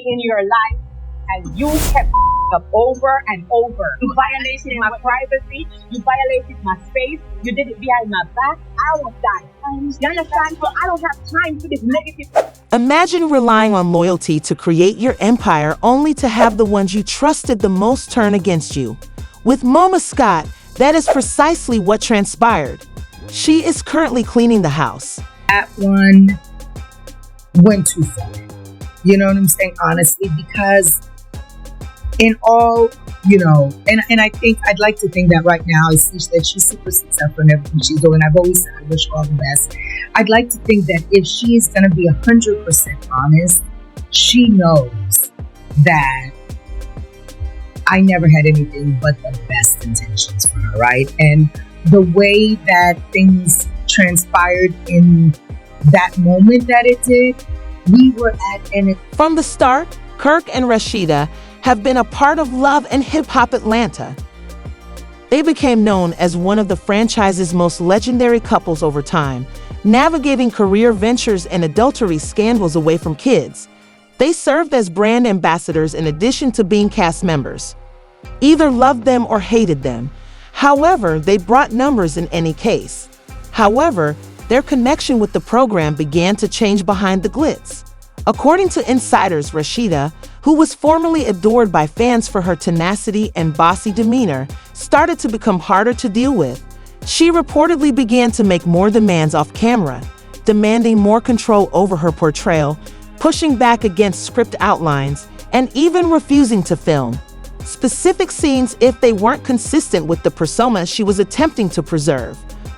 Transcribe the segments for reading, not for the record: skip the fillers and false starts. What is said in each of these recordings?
me in your life, and you kept up over and over. You violated my privacy. You violated my space. You did it behind my back. I will die. You understand? So I don't have time for this negative. Imagine relying on loyalty to create your empire only to have the ones you trusted the most turn against you. With Moma Scott, that is precisely what transpired. She is currently cleaning the house. That one went too far. You know what I'm saying? Honestly, because in all, and I think I'd like to think that right now, I see that she's super successful in everything she's doing. I've always said I wish her all the best. I'd like to think that if she's going to be 100% honest, she knows that I never had anything but the best intentions for her, right? And the way that things transpired in that moment that it did, we were at an... From the start, Kirk and Rasheeda have been a part of Love and Hip Hop Atlanta. They became known as one of the franchise's most legendary couples over time, navigating career ventures and adultery scandals away from kids. They served as brand ambassadors in addition to being cast members. Either loved them or hated them. However, they brought numbers in any case. However, their connection with the program began to change behind the glitz. According to insiders, Rasheeda, who was formerly adored by fans for her tenacity and bossy demeanor, started to become harder to deal with. She reportedly began to make more demands off camera, demanding more control over her portrayal, pushing back against script outlines, and even refusing to film specific scenes if they weren't consistent with the persona she was attempting to preserve.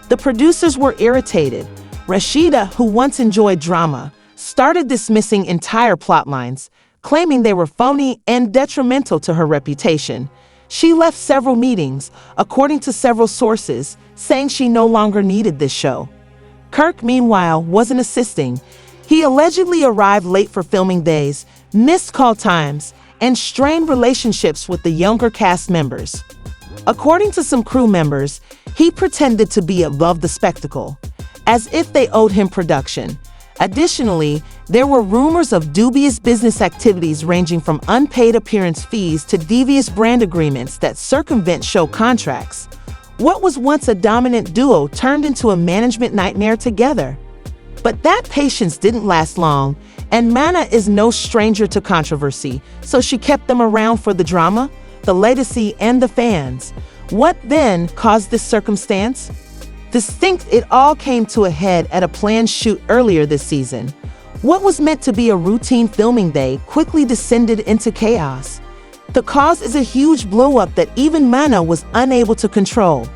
The producers were irritated. Rasheeda, who once enjoyed drama, started dismissing entire plotlines, claiming they were phony and detrimental to her reputation. She left several meetings, according to several sources, saying she no longer needed this show. Kirk, meanwhile, wasn't assisting. He allegedly arrived late for filming days, missed call times, and strained relationships with the younger cast members. According to some crew members, he pretended to be above the spectacle, as if they owed him production. Additionally, there were rumors of dubious business activities ranging from unpaid appearance fees to devious brand agreements that circumvent show contracts. What was once a dominant duo turned into a management nightmare together. But that patience didn't last long, and Mana is no stranger to controversy, so she kept them around for the drama, the legacy, and the fans. What then caused this circumstance? It all came to a head at a planned shoot earlier this season. What was meant to be a routine filming day quickly descended into chaos. The cause is a huge blow-up that even Mana was unable to control.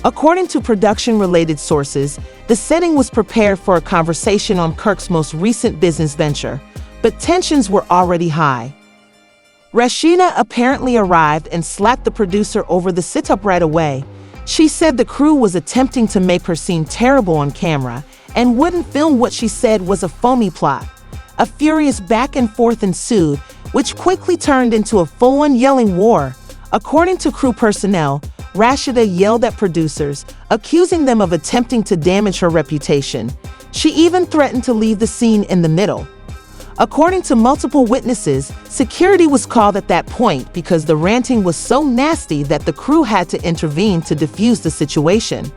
According to production-related sources, the setting was prepared for a conversation on Kirk's most recent business venture, but tensions were already high. Rasheeda apparently arrived and slapped the producer over the sit-up right away. She said the crew was attempting to make her seem terrible on camera and wouldn't film what she said was a phony plot. A furious back and forth ensued, which quickly turned into a full-on yelling war. According to crew personnel, Rasheeda yelled at producers, accusing them of attempting to damage her reputation. She even threatened to leave the scene in the middle. According to multiple witnesses, security was called at that point because the ranting was so nasty that the crew had to intervene to defuse the situation.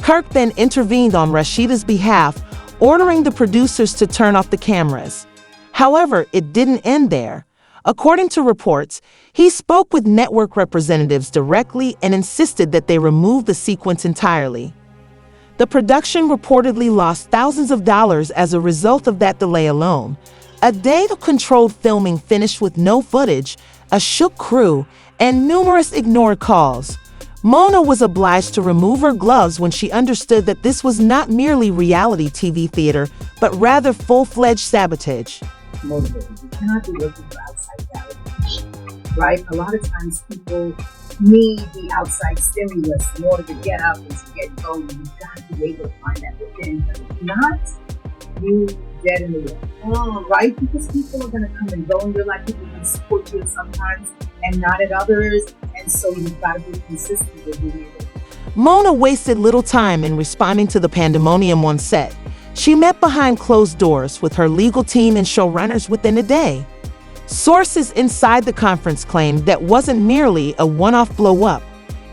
Kirk then intervened on Rasheeda's behalf, ordering the producers to turn off the cameras. However, it didn't end there. According to reports, he spoke with network representatives directly and insisted that they remove the sequence entirely. The production reportedly lost thousands of dollars as a result of that delay alone. A day of controlled filming finished with no footage, a shook crew, and numerous ignored calls. Mona was obliged to remove her gloves when she understood that this was not merely reality TV theater, but rather full-fledged sabotage. Motivated. You cannot be looking for outside validation, right? A lot of times people need the outside stimulus in order to get up and to get going. You've got to be able to find that within. If not, you dead in the water, right? Because people are going to come and go in your life. People can support you sometimes and not at others. And so you've got to be consistent with being able. Mona wasted little time in responding to the pandemonium on set. She met behind closed doors with her legal team and showrunners within a day. Sources inside the conference claimed that wasn't merely a one-off blow-up.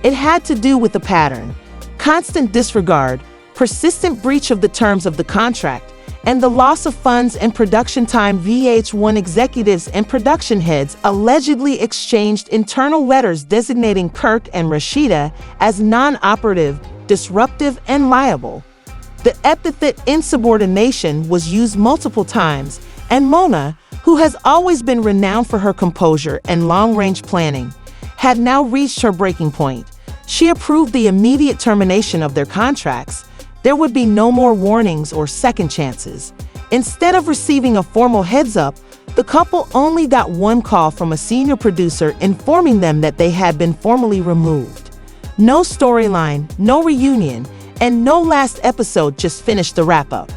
It had to do with a pattern: constant disregard, persistent breach of the terms of the contract, and the loss of funds and production time. VH1 executives and production heads allegedly exchanged internal letters designating Kirk and Rasheeda as non-operative, disruptive, and liable. The epithet insubordination was used multiple times, and Mona, who has always been renowned for her composure and long-range planning, had now reached her breaking point. She approved the immediate termination of their contracts. There would be no more warnings or second chances. Instead of receiving a formal heads-up, the couple only got one call from a senior producer informing them that they had been formally removed. No storyline, no reunion, and no last episode just finished the wrap-up.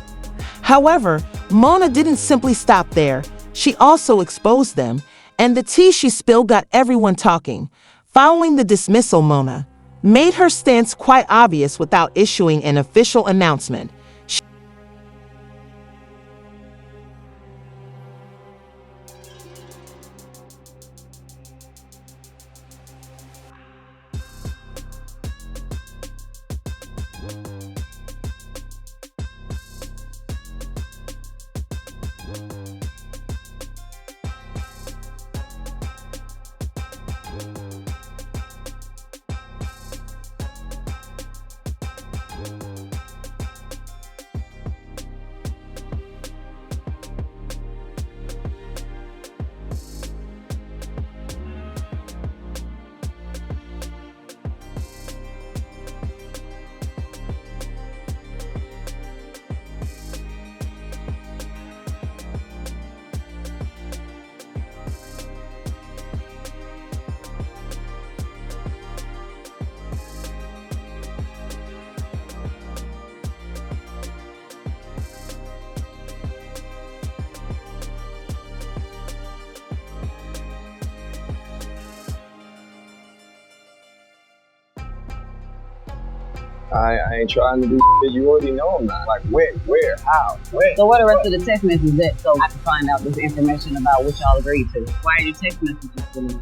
However, Mona didn't simply stop there. She also exposed them, and the tea she spilled got everyone talking. Following the dismissal, Mona made her stance quite obvious without issuing an official announcement. I ain't trying to do shit. You already know I'm not. Like, where, how, when? So what are the rest of the text messages at? So I can find out this information about what y'all agreed to. Why are your text messages deleted?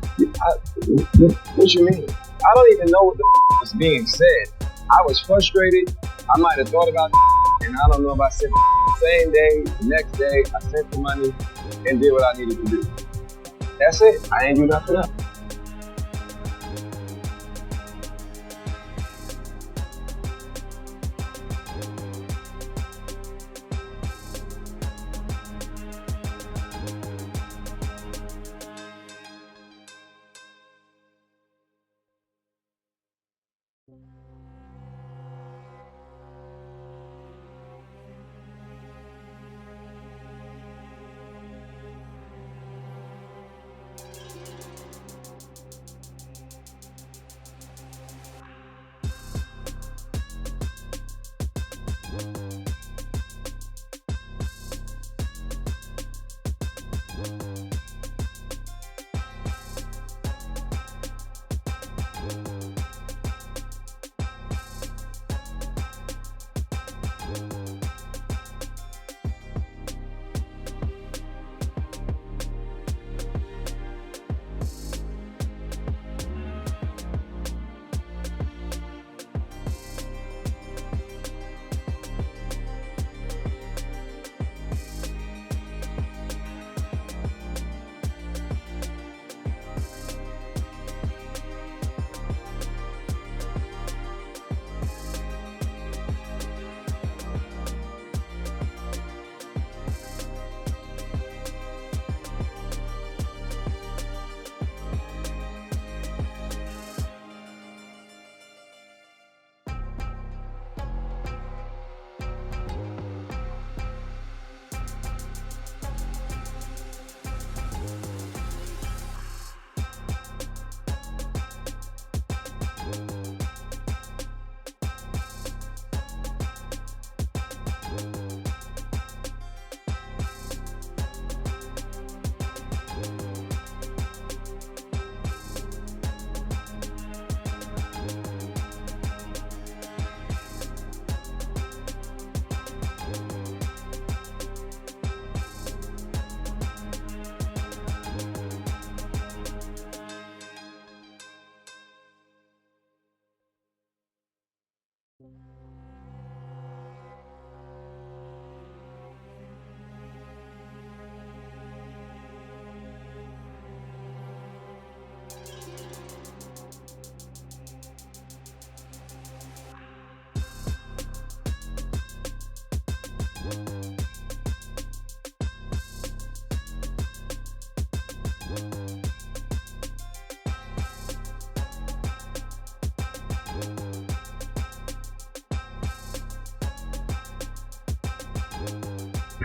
What you mean? I don't even know what the was being said. I was frustrated. I might have thought about and I don't know if I said the same day, the next day, I sent the money and did what I needed to do. That's it. I ain't do nothing else.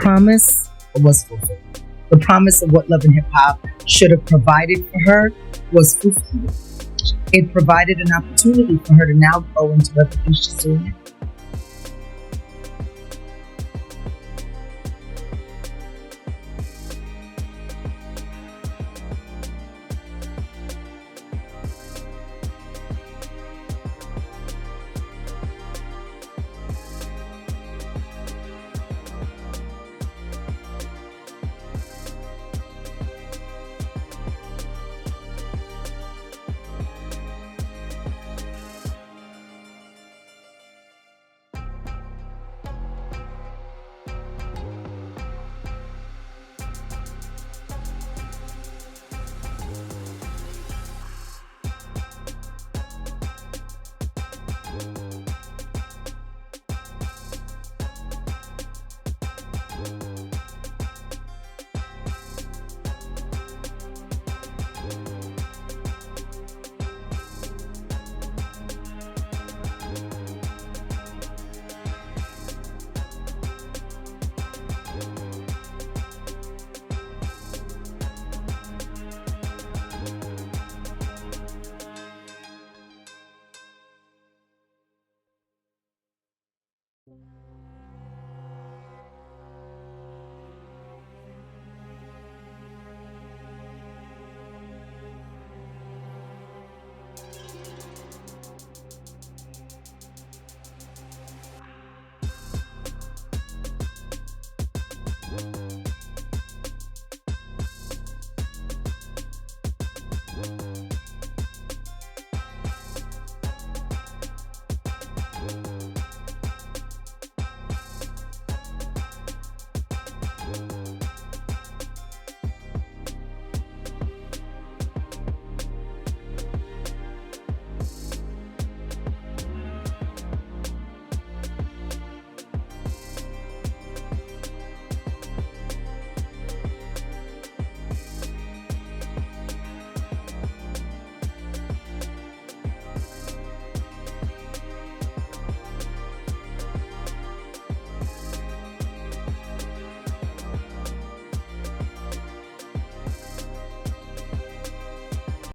promise was fulfilled. The promise of what Love and Hip Hop should have provided for her was fulfilled. It provided an opportunity for her to now go into everything she's doing.